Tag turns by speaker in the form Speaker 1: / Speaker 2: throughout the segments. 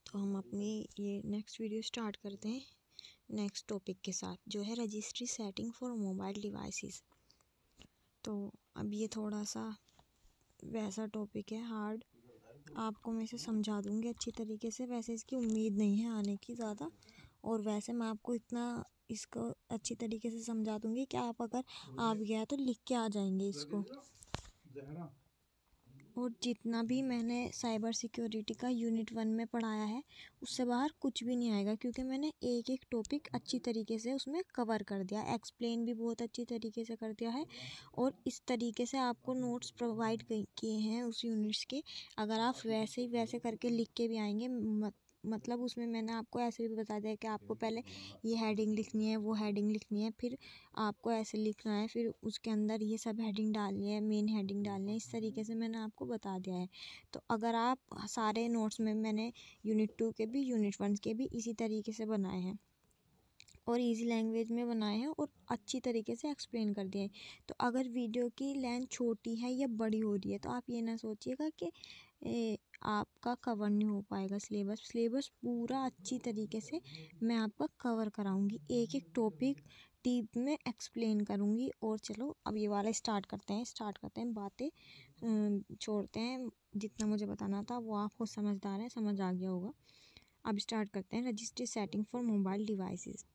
Speaker 1: तो हम अपनी ये नेक्स्ट वीडियो स्टार्ट करते हैं नेक्स्ट टॉपिक के साथ, जो है registry setting for mobile devices. तो अब ये थोड़ा सा वैसा टॉपिक है हार्ड, आपको मैं इसे समझा दूँगी अच्छी तरीके से। वैसे इसकी उम्मीद नहीं है आने की ज़्यादा, और वैसे मैं आपको इतना इसको अच्छी तरीके से समझा दूँगी कि आप अगर आप गया तो लिख के आ जाएंगे इसको। और जितना भी मैंने साइबर सिक्योरिटी का यूनिट 1 में पढ़ाया है उससे बाहर कुछ भी नहीं आएगा, क्योंकि मैंने एक एक टॉपिक अच्छी तरीके से उसमें कवर कर दिया, एक्सप्लेन भी बहुत अच्छी तरीके से कर दिया है। और इस तरीके से आपको नोट्स प्रोवाइड किए हैं उस यूनिट्स के। अगर आप वैसे ही वैसे करके लिख के भी आएंगे, मतलब उसमें मैंने आपको ऐसे भी बता दिया कि आपको पहले ये हेडिंग लिखनी है, वो हेडिंग लिखनी है, फिर आपको ऐसे लिखना है, फिर उसके अंदर ये सब हेडिंग डालनी है, मेन हेडिंग डालनी है। इस तरीके से मैंने आपको बता दिया है। तो अगर आप सारे नोट्स में मैंने यूनिट 2 के भी यूनिट 1 के भी इसी तरीके से बनाए हैं और इजी लैंग्वेज में बनाए हैं और अच्छी तरीके से एक्सप्लेन कर दिए हैं। तो अगर वीडियो की लेंथ छोटी है या बड़ी हो रही है तो आप ये ना सोचिएगा कि आपका कवर नहीं हो पाएगा सिलेबस पूरा अच्छी तरीके से मैं आपका कवर कराऊंगी, एक एक टॉपिक डीप में एक्सप्लेन करूंगी। और चलो अब ये वाला स्टार्ट करते हैं बातें छोड़ते हैं। जितना मुझे बताना था वो आपको समझदार है, समझ आ गया होगा। अब स्टार्ट करते हैं registry setting for mobile devices.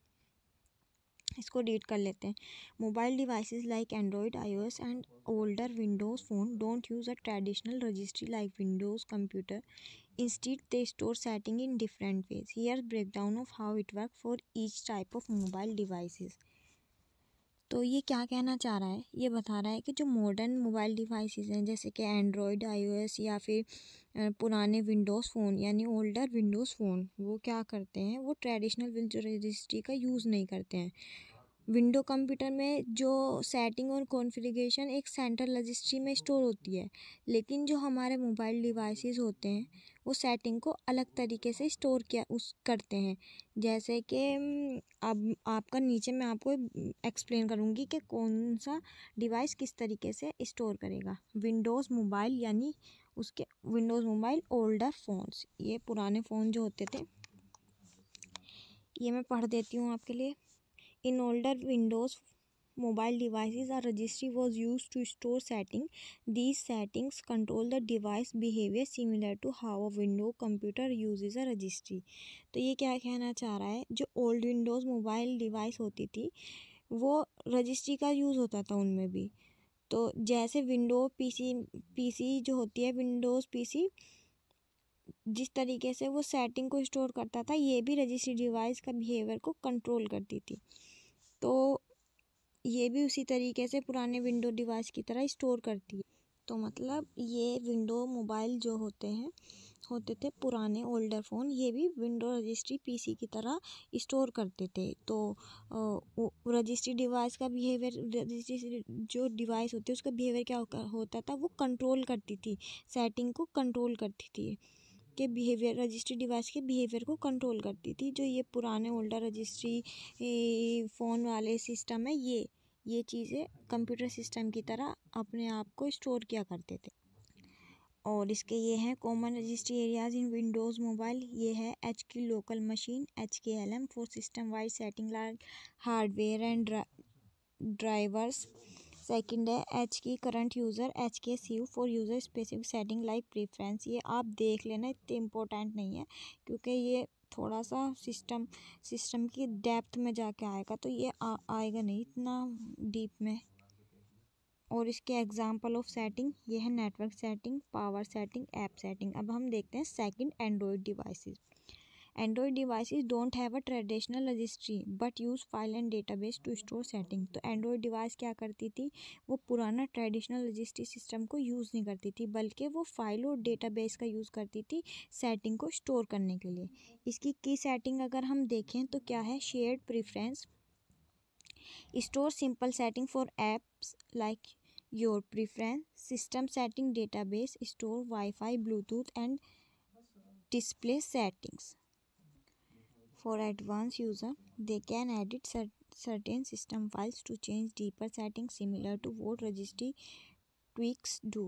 Speaker 1: इसको रीड कर लेते हैं। Mobile devices like Android, iOS and older Windows phone don't use a traditional registry like Windows computer. Instead, they store setting in different ways. Here's breakdown of how it works for each type of mobile devices. तो ये क्या कहना चाह रहा है, ये बता रहा है कि जो मॉडर्न मोबाइल डिवाइसेस हैं जैसे कि एंड्रॉयड, iOS या फिर पुराने विंडोज़ फ़ोन यानी ओल्डर विंडोज़ फ़ोन, वो क्या करते हैं, वो ट्रेडिशनल विंडो रजिस्ट्री का यूज़ नहीं करते हैं। विंडो कंप्यूटर में जो सेटिंग और कॉन्फ़िगरेशन एक सेंट्रल रजिस्ट्री में स्टोर होती है, लेकिन जो हमारे मोबाइल डिवाइसेस होते हैं वो सेटिंग को अलग तरीके से स्टोर करते हैं। जैसे कि अब आपका नीचे मैं आपको एक्सप्लेन करूँगी कि कौन सा डिवाइस किस तरीके से स्टोर करेगा। विंडोज़ मोबाइल यानी उसके विंडोज़ मोबाइल ओल्डर फ़ोन्स, ये पुराने फ़ोन जो होते थे, ये मैं पढ़ देती हूँ आपके लिए। In older Windows mobile devices, a registry was used to store settings. These settings control the device behavior similar to how a Windows computer uses a registry. तो ये क्या कहना चाह रहा है, जो ओल्ड विंडोज़ मोबाइल डिवाइस होती थी वो रजिस्ट्री का यूज़ होता था उनमें भी। तो जैसे विंडो पीसी जो होती है, विंडोज़ पीसी जिस तरीके से वो सेटिंग को स्टोर करता था, ये भी रजिस्ट्री डिवाइस का बिहेवियर को कंट्रोल करती थी। तो ये भी उसी तरीके से पुराने विंडो डिवाइस की तरह स्टोर करती है। तो मतलब ये विंडो मोबाइल जो होते थे पुराने ओल्डर फ़ोन, ये भी विंडो रजिस्ट्री पीसी की तरह स्टोर करते थे। तो रजिस्ट्री डिवाइस का बिहेवियर, रजिस्ट्री जो डिवाइस होती है उसका बिहेवियर क्या होता था, वो कंट्रोल करती थी, सेटिंग को कंट्रोल करती थी के बिहेवियर, रजिस्ट्री डिवाइस के बिहेवियर को कंट्रोल करती थी। जो ये पुराने ओल्डर रजिस्ट्री फ़ोन वाले सिस्टम है, ये चीज़ें कंप्यूटर सिस्टम की तरह अपने आप को स्टोर किया करते थे। और इसके ये हैं कॉमन रजिस्ट्री एरियाज़ इन विंडोज़ मोबाइल। ये है एच की local machine, HKLM for system wide setting like hardware and drivers. Second है एच की current user, HKCU for user specific setting like preference. ये आप देख लेना, इतने इम्पोर्टेंट नहीं है क्योंकि ये थोड़ा सा सिस्टम की डेप्थ में जाके आएगा, तो ये आएगा नहीं इतना डीप में। और इसके एग्जांपल ऑफ सेटिंग ये है network setting, power setting, app setting. अब हम देखते हैं second, Android devices. Android devices don't have a traditional registry but use file and database to store setting. तो एंड्रॉयड डिवाइस क्या करती थी, वो पुराना ट्रेडिशनल रजिस्ट्री सिस्टम को यूज़ नहीं करती थी, बल्कि वो फाइल और डेटाबेस का यूज़ करती थी सेटिंग को स्टोर करने के लिए। इसकी की सेटिंग अगर हम देखें तो क्या है, shared preference, store simple setting for apps like your preference, system setting database, store wifi, Bluetooth and display settings. For advanced user, they can edit certain system files to change deeper settings similar to what registry tweaks do.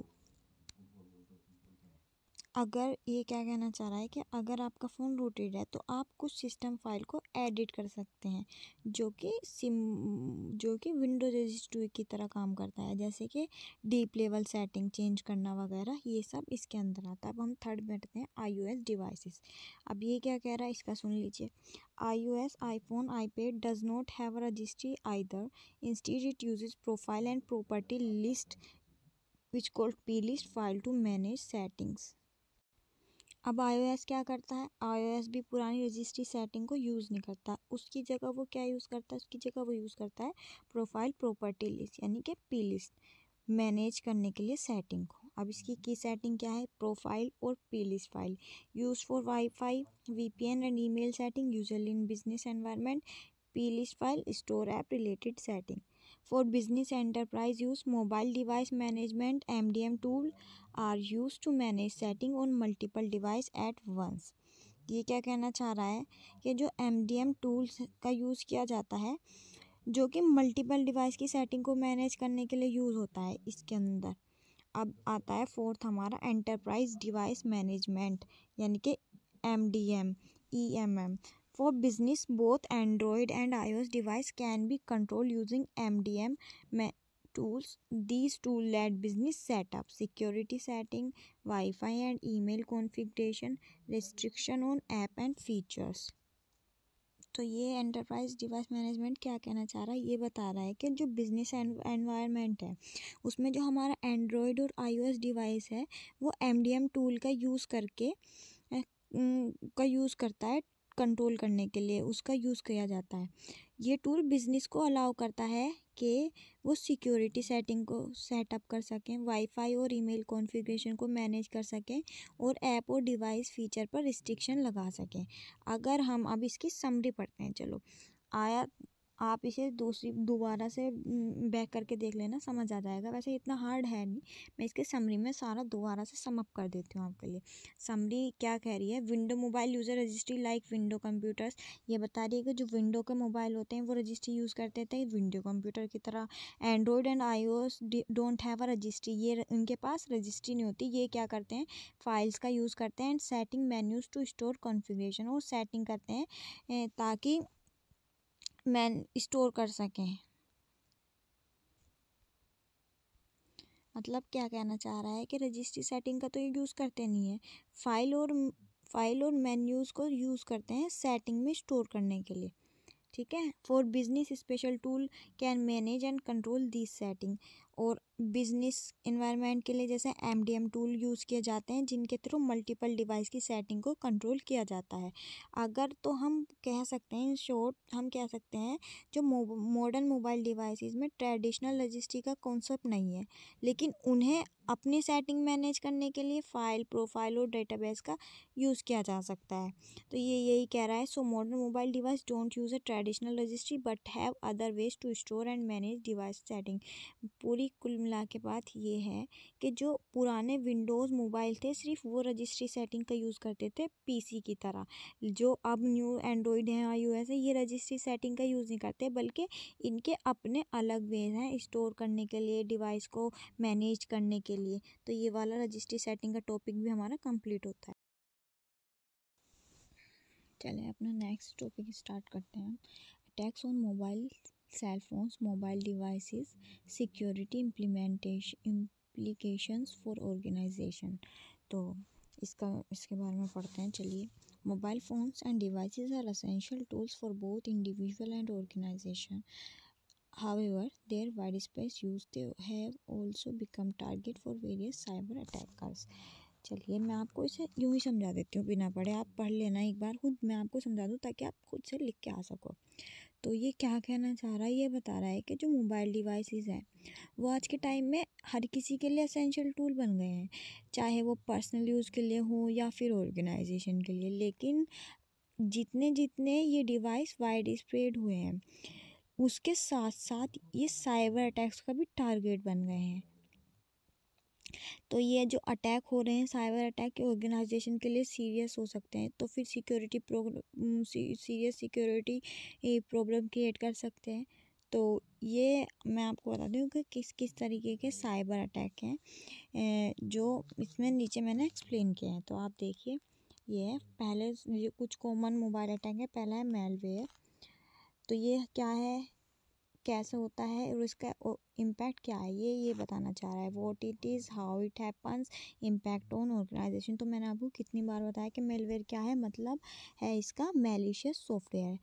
Speaker 1: अगर ये क्या कहना चाह रहा है कि अगर आपका फ़ोन रूटेड है तो आप कुछ सिस्टम फाइल को एडिट कर सकते हैं जो कि विंडोज रजिस्ट्री की तरह काम करता है, जैसे कि डीप लेवल सेटिंग चेंज करना वगैरह, ये सब इसके अंदर आता है। अब हम थर्ड बैठते हैं iOS डिवाइसेस। अब ये क्या कह रहा है इसका सुन लीजिए। iOS, iPhone, iPad does not have a registry either. Instead it uses profile and property list which called plist file to manage settings. अब iOS क्या करता है, iOS भी पुरानी रजिस्ट्री सेटिंग को यूज़ नहीं करता, उसकी जगह वो क्या यूज़ करता है, उसकी जगह वो यूज़ करता है प्रोफाइल प्रॉपर्टी लिस्ट यानी कि पी लिस्ट मैनेज करने के लिए सेटिंग को। अब इसकी की सेटिंग क्या है, प्रोफाइल और P list file use for wifi, VPN and email setting usually in business environment. P list file store app related setting for business enterprise use. Mobile device management MDM tool are use to manage setting on multiple device at once. ये क्या कहना चाह रहा है कि जो MDM tools का use किया जाता है जो कि मल्टीपल डिवाइस की सेटिंग को मैनेज करने के लिए यूज़ होता है इसके अंदर। अब आता है फोर्थ हमारा एंटरप्राइज डिवाइस मैनेजमेंट यानी कि MDM EMM for business. Both Android and iOS device can be controlled using MDM tools. These tools let business setup, security setting, Wi-Fi and email configuration, restriction on app and features. तो ये enterprise device management क्या कहना चाह रहा है, ये बता रहा है कि जो बिजनेस एनवायरनमेंट है उसमें जो हमारा एंड्रॉयड और iOS डिवाइस है वो MDM टूल का यूज़ करके करता है कंट्रोल करने के लिए, उसका यूज़ किया जाता है। ये टूल बिजनेस को अलाउ करता है कि वो सिक्योरिटी सेटिंग को सेटअप कर सकें, वाईफाई और ईमेल कॉन्फ़िगरेशन को मैनेज कर सकें और ऐप और डिवाइस फीचर पर रिस्ट्रिक्शन लगा सकें। अगर हम अब इसकी समरी पढ़ते हैं, चलो आया आप इसे दोबारा से बैक करके देख लेना, समझ आ जाएगा। वैसे इतना हार्ड है नहीं, मैं इसके समरी में सारा दोबारा से सम अप कर देती हूँ आपके लिए। समरी क्या कह रही है, window mobile user registry like window computers. ये बता रही है कि जो विंडो के मोबाइल होते हैं वो रजिस्ट्री यूज़ करते थे विंडो कंप्यूटर की तरह। Android and iOS don't have a registry, ये उनके पास रजिस्ट्री नहीं होती। ये क्या करते हैं, फाइल्स का यूज़ करते हैं and setting menus to store configuration, और सेटिंग करते हैं ताकि स्टोर कर सकें। मतलब क्या कहना चाह रहा है कि रजिस्ट्री सेटिंग का तो ये यूज़ करते नहीं है, फाइल और मेन्यूज़ को यूज़ करते हैं सेटिंग में स्टोर करने के लिए। ठीक है। For business special tool can manage and control this setting, और बिजनेस इन्वायरमेंट के लिए जैसे MDM टूल यूज़ किए जाते हैं जिनके थ्रू मल्टीपल डिवाइस की सेटिंग को कंट्रोल किया जाता है। अगर तो हम कह सकते हैं, इन शॉर्ट हम कह सकते हैं जो मॉडर्न मोबाइल डिवाइसेस में ट्रेडिशनल रजिस्ट्री का कॉन्सेप्ट नहीं है, लेकिन उन्हें अपनी सेटिंग मैनेज करने के लिए फाइल, प्रोफाइल और डेटाबेस का यूज़ किया जा सकता है। तो ये यही कह रहा है, so modern mobile device don't use a traditional registry but have other ways to store and manage device setting. पूरी कुल मिला के बात ये है कि जो पुराने विंडोज़ मोबाइल थे सिर्फ वो रजिस्ट्री सेटिंग का यूज़ करते थे PC की तरह। जो अब न्यू एंड्रॉयड है, iOS है, ये रजिस्ट्री सेटिंग का यूज़ नहीं करते, बल्कि इनके अपने अलग वेज हैं स्टोर करने के लिए, डिवाइस को मैनेज करने के लिए। तो ये वाला रजिस्ट्री सेटिंग का टॉपिक भी हमारा कंप्लीट होता है। चलें अपना नेक्स्ट टॉपिक स्टार्ट करते हैं। Attacks on mobile cell phones, mobile devices, security implications for organisation. तो इसके बारे में पढ़ते हैं, चलिए। Mobile phones and devices are essential tools for both individual and organisation. However, their widespread use they have also become target for various cyber attackers. चलिए मैं आपको इसे यूँ ही समझा देती हूँ, बिना पढ़े आप पढ़ लेना एक बार खुद, मैं आपको समझा दूँ ताकि आप खुद से लिख के आ सको। तो ये क्या कहना चाह रहा है, ये बता रहा है कि जो मोबाइल डिवाइसेस हैं वो आज के टाइम में हर किसी के लिए एसेंशियल टूल बन गए हैं, चाहे वो पर्सनल यूज़ के लिए हो या फिर ऑर्गेनाइजेशन के लिए। लेकिन जितने जितने ये डिवाइस वाइड स्प्रेड हुए हैं उसके साथ साथ ये साइबर अटैक्स का भी टारगेट बन गए हैं। तो ये जो अटैक हो रहे हैं, साइबर अटैक ऑर्गेनाइजेशन के लिए सीरियस हो सकते हैं, तो फिर सीरियस सिक्योरिटी प्रॉब्लम क्रिएट कर सकते हैं। तो ये मैं आपको बता दूँ कि किस किस तरीके के साइबर अटैक हैं जो इसमें नीचे मैंने एक्सप्लेन किया है। तो आप देखिए, ये है पहले ये कुछ कॉमन मोबाइल अटैक है। पहला है मेलवेयर। तो ये क्या है, कैसे होता है और इसका इम्पैक्ट क्या है, ये बताना चाह रहा है। What it is, how it happens, impact on organisation. तो मैंने आपको कितनी बार बताया कि मेलवेयर क्या है, मतलब है इसका मैलिशियस सॉफ्टवेयर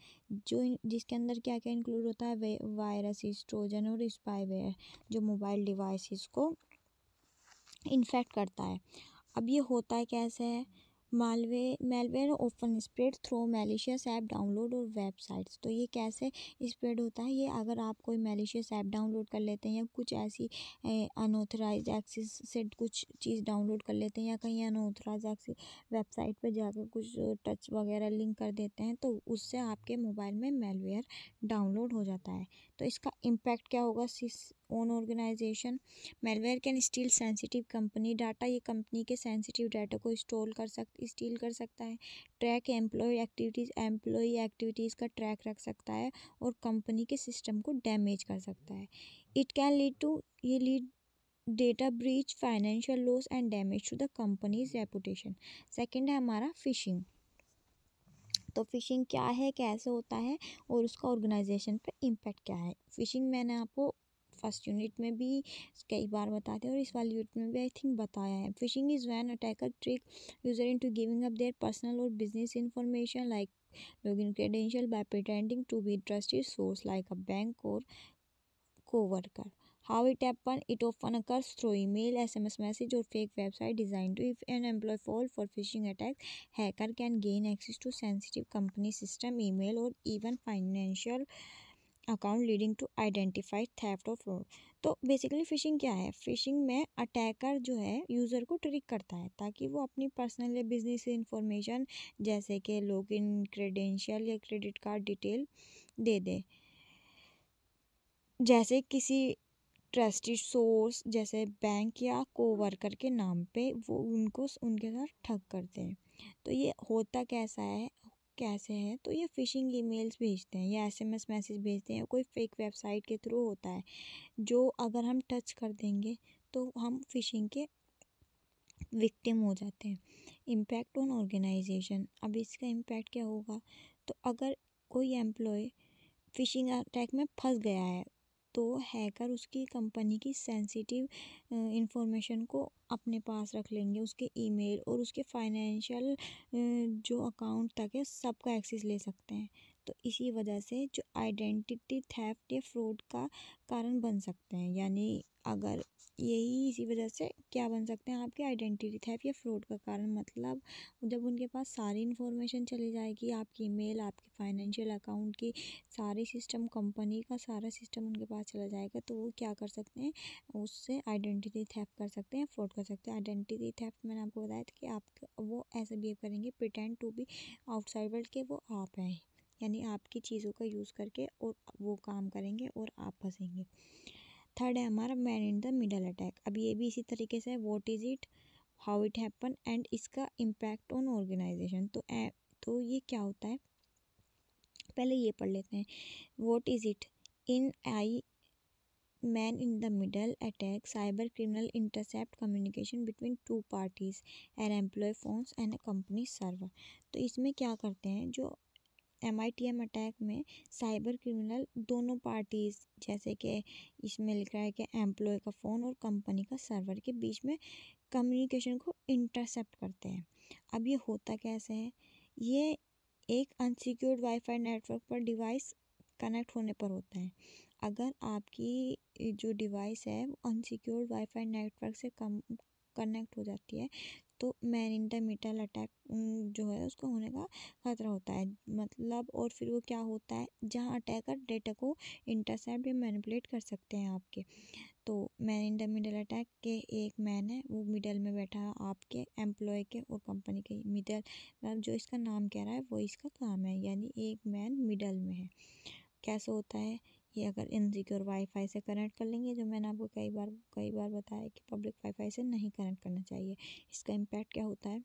Speaker 1: जो जिसके अंदर क्या क्या इंक्लूड होता है, वायरस, ट्रोजन और स्पाईवेयर जो मोबाइल डिवाइसेस को इन्फेक्ट करता है। अब ये होता है कैसे है, malware often spread through malicious app download और वेबसाइट्स। तो ये कैसे स्प्रेड होता है, ये अगर आप कोई मैलिशियस ऐप डाउनलोड कर लेते हैं या कुछ ऐसी अनऑथराइज एक्सेस से कुछ चीज़ डाउनलोड कर लेते हैं या कहीं अनऑथराइज एक्सेस वेबसाइट पर जाकर कुछ टच वगैरह लिंक कर देते हैं, तो उससे आपके मोबाइल में मेलवेयर डाउनलोड हो जाता है। तो इसका इम्पैक्ट क्या होगा on organisation. Malware can steal sensitive company data, ये कंपनी के सेंसिटिव डाटा को स्टील कर सकता है। ट्रैक एम्प्लॉय एक्टिविटीज़ का ट्रैक रख सकता है और कंपनी के सिस्टम को डैमेज कर सकता है। It can lead data breach, financial loss and damage to the company's reputation. Second है हमारा फिशिंग। तो फिशिंग क्या है, कैसे होता है और उसका ऑर्गेनाइजेशन पे इम्पैक्ट क्या है। फिशिंग मैंने आपको फर्स्ट यूनिट में भी कई बार बताते हैं और इस वाली यूनिट में भी आई थिंक बताया है। Phishing is when attacker trick user into giving up their personal और business information like login credential by pretending to be trusted source like a bank और coworker. How it happen? It often occurs through email, SMS message, or fake website designed to. If an employee fall for phishing attack, hacker can gain access to sensitive company system, email, or even financial account, leading to identified theft or fraud. तो basically fishing क्या है, fishing में attacker जो है user को trick करता है ताकि वो अपनी पर्सनल या बिजनेस इंफॉर्मेशन जैसे कि लॉगिन क्रेडेंशियल या क्रेडिट कार्ड डिटेल दे दे, जैसे किसी ट्रस्टेड सोर्स जैसे बैंक या कोवर्कर के नाम पे वो उनको उनके साथ ठग करते हैं। तो ये होता कैसे है, तो ये फिशिंग ईमेल्स भेजते हैं या एसएमएस मैसेज भेजते हैं, कोई फेक वेबसाइट के थ्रू होता है जो अगर हम टच कर देंगे तो हम फिशिंग के विक्टिम हो जाते हैं। इम्पैक्ट ऑन ऑर्गेनाइजेशन, अब इसका इम्पैक्ट क्या होगा, तो अगर कोई एम्प्लॉय फिशिंग अटैक में फंस गया है तो हैकर उसकी कंपनी की सेंसिटिव इंफॉर्मेशन को अपने पास रख लेंगे, उसके ईमेल और उसके फाइनेंशियल जो अकाउंट तक है सबका एक्सेस ले सकते हैं। तो इसी वजह से जो आइडेंटिटी थेफ्ट या फ्रॉड का कारण बन सकते हैं, यानी अगर यही इसी वजह से क्या बन सकते हैं आपके आइडेंटिटी थेफ्ट या फ्रॉड का कारण, मतलब जब उनके पास सारी इन्फॉर्मेशन चली जाएगी, आपकी ईमेल, आपके फाइनेंशियल अकाउंट की सारी सिस्टम, कंपनी का सारा सिस्टम उनके पास चला जाएगा, तो वो क्या कर सकते हैं, उससे आइडेंटिटी थेफ्ट कर सकते हैं, फ्रॉड कर सकते हैं। आइडेंटिटी थेफ्ट मैंने आपको बताया था कि आप वो ऐसे बिहेव करेंगे pretend to be outside world के वो आप हैं, यानी आपकी चीज़ों का यूज़ करके और वो काम करेंगे और आप फंसेंगे। थर्ड है हमारा man in the middle attack. अब ये भी इसी तरीके से, what is it, how it happen and इसका इम्पैक्ट ऑन ऑर्गेनाइजेशन। तो ये क्या होता है, पहले ये पढ़ लेते हैं। What is it, in I man in the middle attack, cyber criminal intercept communication between two parties, an employee phones and a company server. तो इसमें क्या करते हैं, जो MITM अटैक में साइबर क्रिमिनल दोनों पार्टीज, जैसे कि इसमें लिख रहा है कि एम्प्लॉय का फ़ोन और कंपनी का सर्वर के बीच में कम्युनिकेशन को इंटरसेप्ट करते हैं। अब ये होता कैसे है, ये एक अनसिक्योर्ड वाईफाई नेटवर्क पर डिवाइस कनेक्ट होने पर होता है। अगर आपकी जो डिवाइस है वो अनसिक्योर्ड वाईफाई नेटवर्क से कम कनेक्ट हो जाती है तो man in the middle attack जो है उसको होने का खतरा होता है, मतलब। और फिर वो क्या होता है, जहाँ अटैकर डेटा को इंटरसेप्ट या मैनिपुलेट कर सकते हैं आपके। तो man in the middle attack के एक मैन है, वो मिडल में बैठा है आपके एम्प्लॉय के और कंपनी के मिडल, मतलब जो इसका नाम कह रहा है वो इसका काम है, यानी एक मैन मिडल में है। कैसे होता है ये, अगर इनसिक्योर वाईफाई से कनेक्ट कर लेंगे, जो मैंने आपको कई बार बताया कि पब्लिक वाईफाई से नहीं कनेक्ट करना चाहिए। इसका इम्पैक्ट क्या होता है,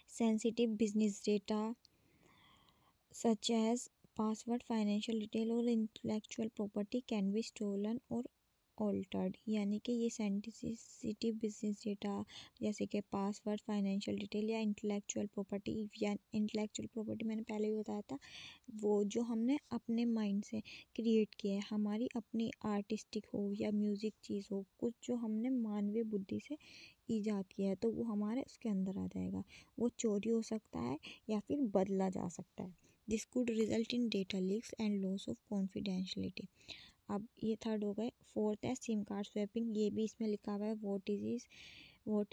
Speaker 1: sensitive business data such as password, financial detail और intellectual property can be stolen और ऑल्टर्ड, यानी कि ये सेंसिटिव बिजनेस डेटा जैसे कि पासवर्ड, फाइनेंशियल डिटेल या इंटेलेक्चुअल प्रॉपर्टी, या इंटेलेक्चुअल प्रॉपर्टी मैंने पहले भी बताया था, वो जो हमने अपने माइंड से क्रिएट किया है, हमारी अपनी आर्टिस्टिक हो या म्यूज़िक चीज़ हो, कुछ जो हमने मानवीय बुद्धि से ईजाद किया है, तो वो हमारे उसके अंदर आ जाएगा। वो चोरी हो सकता है या फिर बदला जा सकता है। This could result in data leaks and loss of confidentiality. अब ये थर्ड हो गए। फोर्थ है सिम कार्ड स्वैपिंग, ये भी इसमें लिखा हुआ है what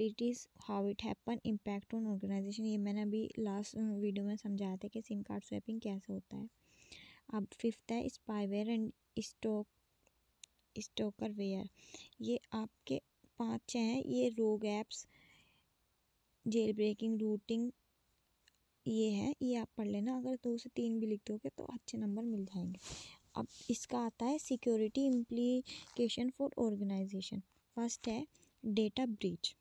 Speaker 1: it is, how it happen, impact on organisation. ये मैंने अभी लास्ट वीडियो में समझाया था कि सिम कार्ड स्वैपिंग कैसे होता है। अब फिफ्थ है स्पाईवेयर एंड स्टोकरवेयर। ये आपके 5 हैं, ये रोग एप्स, जेल ब्रेकिंग, रूटिंग, ये है, ये आप पढ़ लेना। अगर 2 से 3 भी लिख दोगे तो अच्छे नंबर मिल जाएंगे। अब इसका आता है security implication for organisation. First है data breach.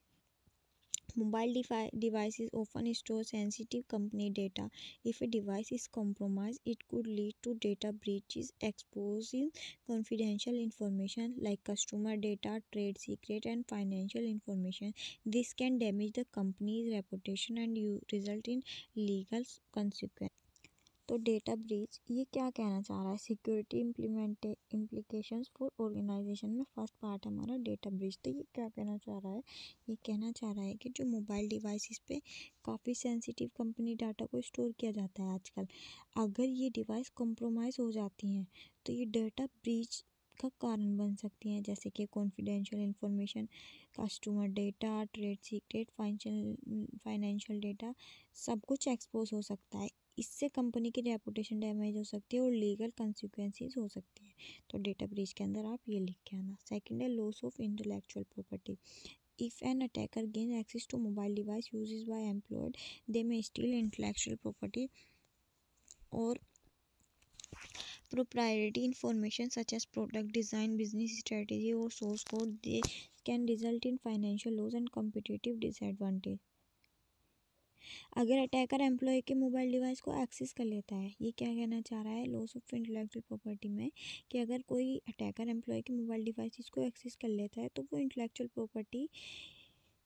Speaker 1: Mobile devices often store sensitive company data. If a device is compromised, it could lead to data breaches, exposing confidential information like customer data, trade secret, and financial information. This can damage the company's reputation and result in legal consequences. तो data breach ये क्या कहना चाह रहा है, security implications for organisation में first part है हमारा डेटा ब्रीच। तो ये क्या कहना चाह रहा है, ये कहना चाह रहा है कि जो मोबाइल डिवाइसेस पे काफ़ी सेंसिटिव कंपनी डाटा को स्टोर किया जाता है आजकल, अगर ये डिवाइस कॉम्प्रोमाइज़ हो जाती हैं तो ये डेटा ब्रीच का कारण बन सकती हैं, जैसे कि confidential information, customer data, trade secret, financial data, सब कुछ एक्सपोज हो सकता है। इससे कंपनी की रेपुटेशन डैमेज हो सकती है और लीगल कंसिक्वेंसेस हो सकते हैं। तो डेटा ब्रीच के अंदर आप ये लिख के आना। सेकंड है loss of intellectual property. If an attacker gains access to mobile device used by employed, they may steal intellectual property or proprietary information such as product design, business strategy, or source code. They can result in financial loss and competitive disadvantage. अगर attacker employ के mobile device को access कर लेता है, ये क्या कहना चाह रहा है लॉस ऑफ इंटेलेक्चुअल प्रॉपर्टी में, कि अगर कोई अटैकर एम्प्लॉय के मोबाइल डिवाइस को एक्सेस कर लेता है तो वो इंटेलेक्चुअल प्रॉपर्टी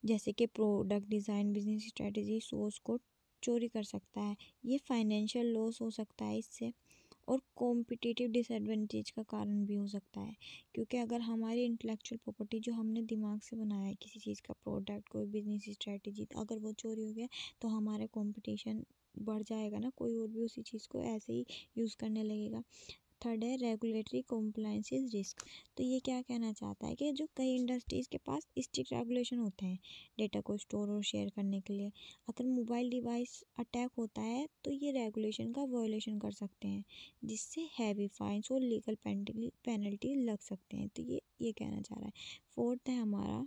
Speaker 1: जैसे कि product design, business strategy, source code चोरी कर सकता है। ये फाइनेंशियल लॉस हो सकता है इससे, और कॉम्पिटिटिव डिसएडवांटेज का कारण भी हो सकता है, क्योंकि अगर हमारी इंटेलेक्चुअल प्रॉपर्टी जो हमने दिमाग से बनाया है किसी चीज़ का प्रोडक्ट, कोई बिजनेस स्ट्रेटजी, अगर वो चोरी हो गया तो हमारा कंपटीशन बढ़ जाएगा ना, कोई और भी उसी चीज़ को ऐसे ही यूज़ करने लगेगा। थर्ड है रेगुलेटरी कॉम्प्लाइंसेस रिस्क। तो ये क्या कहना चाहता है कि जो कई इंडस्ट्रीज़ के पास स्ट्रिक्ट रेगुलेशन होते हैं डेटा को स्टोर और शेयर करने के लिए, अगर मोबाइल डिवाइस अटैक होता है तो ये रेगुलेशन का वायोलेशन कर सकते हैं, जिससे हैवी फाइन्स और लीगल पेनल्टी लग सकते हैं। तो ये कहना चाह रहा है। फोर्थ है हमारा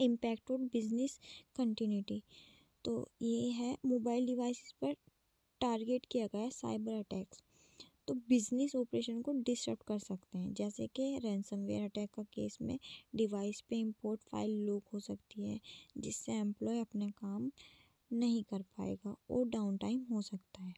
Speaker 1: इम्पैक्ट ऑन बिजनेस कंटिन्यूटी। तो ये है मोबाइल डिवाइसेस पर टारगेट किया गया साइबर अटैक्स तो बिजनेस ऑपरेशन को डिस्टर्ब कर सकते हैं, जैसे कि रैंसमवेयर अटैक का केस में डिवाइस पे इंपोर्ट फाइल लॉक हो सकती है, जिससे एम्प्लॉय अपने काम नहीं कर पाएगा और डाउन टाइम हो सकता है।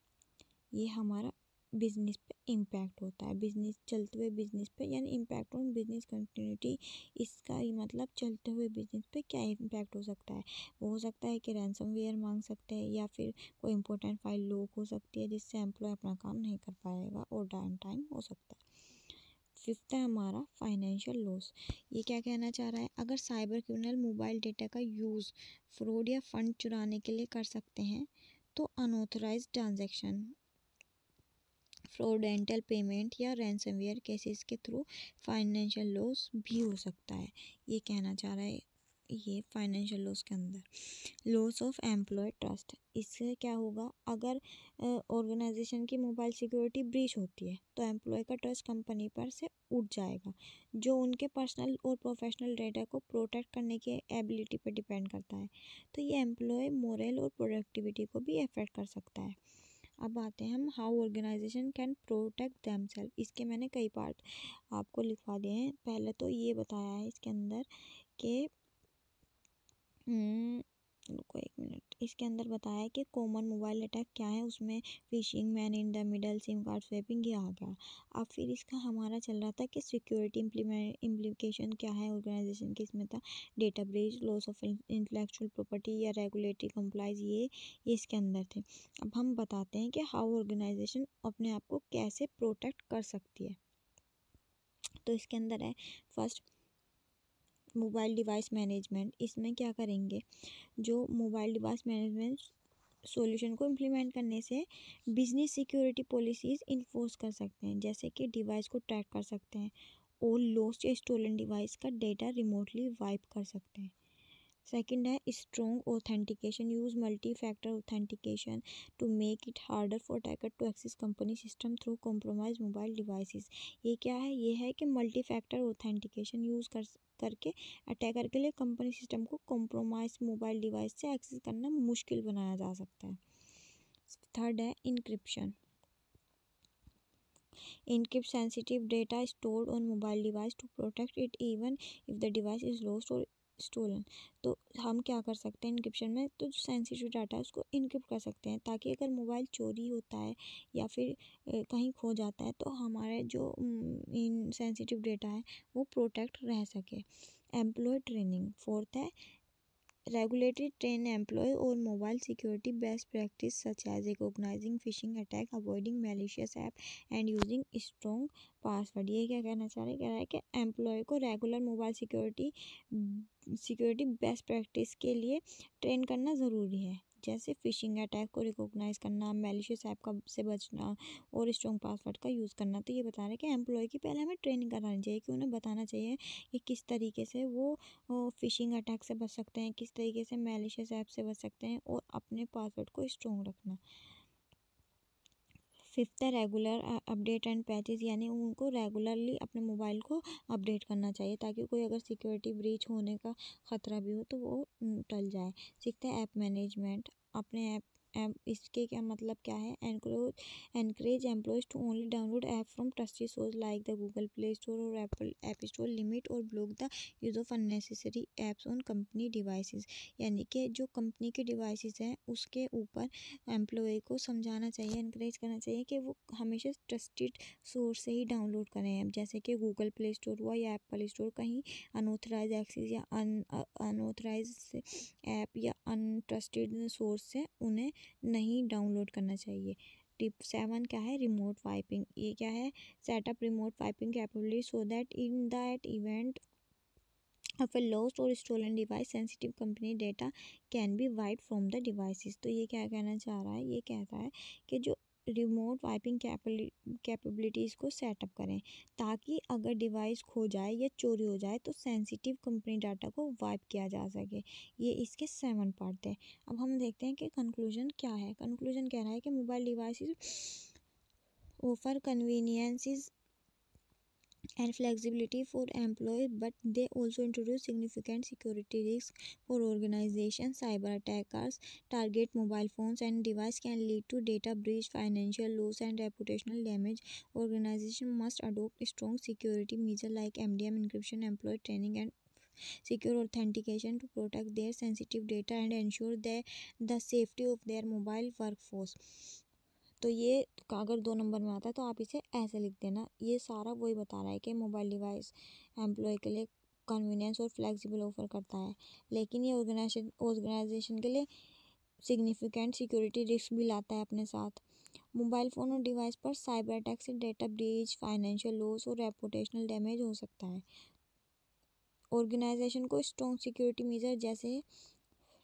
Speaker 1: ये हमारा बिजनेस पे इम्पैक्ट होता है, बिजनेस चलते हुए बिजनेस पे, यानी इम्पैक्ट ऑन बिजनेस कंटिन्यूटी। इसका ही मतलब चलते हुए बिजनेस पे क्या इम्पैक्ट हो सकता है, वो हो सकता है कि रैंसमवेयर मांग सकते हैं या फिर कोई इंपॉर्टेंट फाइल लॉक हो सकती है, जिससे एम्प्लॉय अपना काम नहीं कर पाएगा और डाउन टाइम हो सकता है। फिफ्थ है हमारा फाइनेंशियल लॉस। ये क्या कहना चाह रहा है, अगर साइबर क्रिमिनल मोबाइल डेटा का यूज़ फ्रॉड या फंड चुराने के लिए कर सकते हैं तो अनऑथराइज्ड ट्रांजैक्शन, फ्रॉडेंटल पेमेंट या रैंसमवेयर केसेस के थ्रू फाइनेंशियल लॉस भी हो सकता है। ये कहना चाह रहा है ये फाइनेंशियल लॉस के अंदर। लॉस ऑफ एम्प्लॉय ट्रस्ट, इससे क्या होगा, अगर ऑर्गेनाइजेशन की मोबाइल सिक्योरिटी ब्रीच होती है तो एम्प्लॉय का ट्रस्ट कंपनी पर से उठ जाएगा, जो उनके पर्सनल और प्रोफेशनल डेटा को प्रोटेक्ट करने की एबिलिटी पर डिपेंड करता है। तो ये एम्प्लॉय मोरल और प्रोडक्टिविटी को भी अफेक्ट कर सकता है। अब आते हैं हम how organisation can protect themselves. इसके मैंने कई पार्ट आपको लिखवा दिए हैं। पहले तो ये बताया है इसके अंदर कि रुको एक मिनट, इसके अंदर बताया है कि कॉमन मोबाइल अटैक क्या है, उसमें fishing, man in the middle, SIM card swapping, ये आ गया। अब फिर इसका हमारा चल रहा था कि सिक्योरिटी इम्प्लीकेशन क्या है ऑर्गेनाइजेशन के, इसमें था data breach, loss of intellectual property या रेगुलेटरी कंप्लाइज, ये इसके अंदर थे। अब हम बताते हैं कि हाउ ऑर्गेनाइजेशन अपने आप को कैसे प्रोटेक्ट कर सकती है। तो इसके अंदर है फर्स्ट मोबाइल डिवाइस मैनेजमेंट। इसमें क्या करेंगे, जो मोबाइल डिवाइस मैनेजमेंट सॉल्यूशन को इम्प्लीमेंट करने से बिजनेस सिक्योरिटी पॉलिसीज़ इन्फोर्स कर सकते हैं, जैसे कि डिवाइस को ट्रैक कर सकते हैं और लॉस्ट या स्टोलन डिवाइस का डेटा रिमोटली वाइप कर सकते हैं। सेकंड है strong authentication, use multi factor authentication to make it harder for attacker to access company system through compromise mobile devices. ये क्या है, ये है कि मल्टी फैक्टर ऑथेंटिकेशन यूज़ करके अटैकर के लिए कंपनी सिस्टम को कॉम्प्रोमाइज मोबाइल डिवाइस से एक्सेस करना मुश्किल बनाया जा सकता है। थर्ड है encryption, encrypt sensitive data stored on mobile device to protect it even if the device is lost or stolen। तो हम क्या कर सकते हैं इनक्रिप्शन में, तो जो सेंसिटिव डाटा है उसको इनक्रिप्ट कर सकते हैं, ताकि अगर मोबाइल चोरी होता है या फिर कहीं खो जाता है तो हमारे जो इन सेंसिटिव डेटा है वो प्रोटेक्ट रह सके। एम्प्लॉय ट्रेनिंग फोर्थ है रेगुलेटरी ट्रेन एम्प्लॉय और mobile security best practice such as recognising phishing attack, avoiding malicious app and using strong password. ये क्या कहना चाह रहे हैं, कह रहा है कि एम्प्लॉय को regular mobile security best practice के लिए ट्रेन करना ज़रूरी है, जैसे फिशिंग अटैक को रिकॉग्नाइज करना, मैलिशियस ऐप का से बचना और स्ट्रॉन्ग पासवर्ड का यूज़ करना। तो ये बता रहे हैं कि एम्प्लॉय की पहले हमें ट्रेनिंग करानी चाहिए, कि उन्हें बताना चाहिए कि किस तरीके से वो फिशिंग अटैक से बच सकते हैं, किस तरीके से मैलिशियस ऐप से बच सकते हैं, और अपने पासवर्ड को स्ट्रॉन्ग रखना। फिफ्थ है रेगुलर अपडेट एंड पैचेस, यानी उनको रेगुलरली अपने मोबाइल को अपडेट करना चाहिए, ताकि कोई अगर सिक्योरिटी ब्रीच होने का ख़तरा भी हो तो वो टल जाए। सिक्स्थ है ऐप मैनेजमेंट, अपने ऐप इसके क्या मतलब क्या है, encourage employees to only download app from trusted source like the Google Play Store और एप्पल ऐप स्टोर, लिमिट और block the use of unnecessary apps on company devices. यानी कि जो कंपनी के डिवाइसेस हैं उसके ऊपर एम्प्लॉय को समझाना चाहिए, इनकरेज करना चाहिए कि वो हमेशा ट्रस्टेड सोर्स से ही डाउनलोड करें ऐप, जैसे कि गूगल प्ले स्टोर हुआ या एप्पल स्टोर, कहीं अनऑथराइज एक्सेस या अनऑथराइज ऐप या अनट्रस्टेड सोर्स से उन्हें नहीं डाउनलोड करना चाहिए। टिप 7 क्या है, रिमोट वाइपिंग। ये क्या है, setup remote wiping capability so that in that event of a lost or stolen device sensitive company data can be wiped from the devices। तो ये क्या कहना चाह रहा है, ये कहता है कि जो रिमोट वाइपिंग कैपेबिलिटीज़ को सेटअप करें, ताकि अगर डिवाइस खो जाए या चोरी हो जाए तो सेंसिटिव कंपनी डाटा को वाइप किया जा सके। ये इसके 7 पार्ट है। अब हम देखते हैं कि कंक्लूजन क्या है। कंक्लूजन कह रहा है कि mobile devices offer conveniences and flexibility for employees, but they also introduce significant security risks for organizations. Cyber attackers target mobile phones and devices can lead to data breach, financial loss, and reputational damage. Organizations must adopt strong security measures like MDM encryption, employee training, and secure authentication to protect their sensitive data and ensure the safety of their mobile workforce। तो ये अगर 2 number में आता है तो आप इसे ऐसे लिख देना। ये सारा वही बता रहा है कि मोबाइल डिवाइस एम्प्लॉय के लिए कन्वीनियंस और फ्लेक्सिबल ऑफर करता है, लेकिन ये ऑर्गेनाइजेशन के लिए सिग्निफिकेंट सिक्योरिटी रिस्क भी लाता है अपने साथ। मोबाइल फ़ोन और डिवाइस पर साइबर अटैक से डेटा ब्रीच, फाइनेंशियल लॉस और रेपुटेशनल डैमेज हो सकता है। ऑर्गेनाइजेशन को स्ट्रॉन्ग सिक्योरिटी मेजर जैसे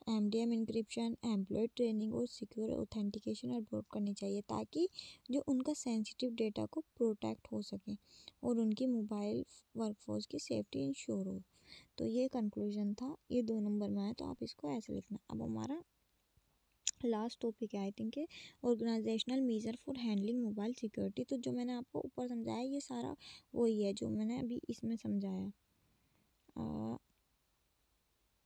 Speaker 1: MDM इंक्रिप्शन, एम्प्लॉय ट्रेनिंग और सिक्योर ऑथेंटिकेशन अडॉप्ट करनी चाहिए, ताकि जो उनका सेंसिटिव डेटा को प्रोटेक्ट हो सके और उनकी मोबाइल वर्कफोर्स की सेफ्टी इंश्योर हो। तो ये कंक्लूजन था, ये 2 नंबर में आया तो आप इसको ऐसे लिखना। अब हमारा लास्ट टॉपिक है I think organisational measure for handling mobile security. तो जो मैंने आपको ऊपर समझाया ये सारा वही है जो मैंने अभी इसमें समझाया।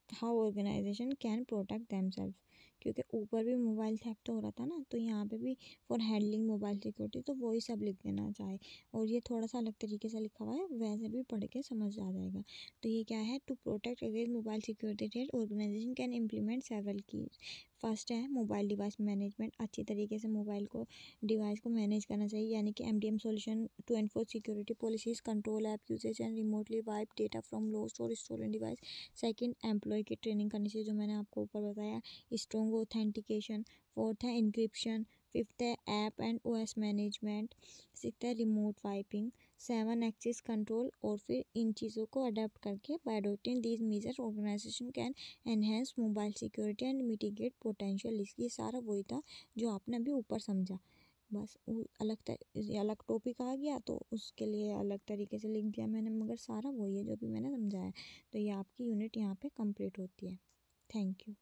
Speaker 1: How organisation can protect themselves, क्योंकि ऊपर भी मोबाइल थेफ्ट हो रहा था ना, तो यहाँ पे भी फॉर हैंडलिंग मोबाइल सिक्योरिटी, तो वही सब लिख देना चाहे। और ये थोड़ा सा अलग तरीके से लिखा हुआ है, वैसे भी पढ़ के समझ आ जाएगा। तो ये क्या है, to protect against mobile security threat organisation can implement several keys. First है मोबाइल डिवाइस मैनेजमेंट, अच्छी तरीके से मोबाइल को डिवाइस को मैनेज करना चाहिए, यानी कि MDM solution to enforce security policies, control app usage and remotely wipe data from lost और स्टोलन डिवाइस। सेकंड, एम्प्लॉय की ट्रेनिंग करनी चाहिए, जो मैंने आपको ऊपर बताया। Strong authentication. फोर्थ है इंक्रिप्शन। फिफ्थ है app and OS management. Sixth है remote wiping. Seven, access control. और फिर इन चीज़ों को अडेप्ट करके by adopting these measures organisation can enhance mobile security and mitigate potential risk. ये सारा वही था जो आपने अभी ऊपर समझा। बस अलग टॉपिक आ गया तो उसके लिए अलग तरीके से लिख दिया मैंने, मगर सारा वही है जो भी मैंने समझाया। तो ये आपकी यूनिट यहाँ पे कंप्लीट होती है। Thank you.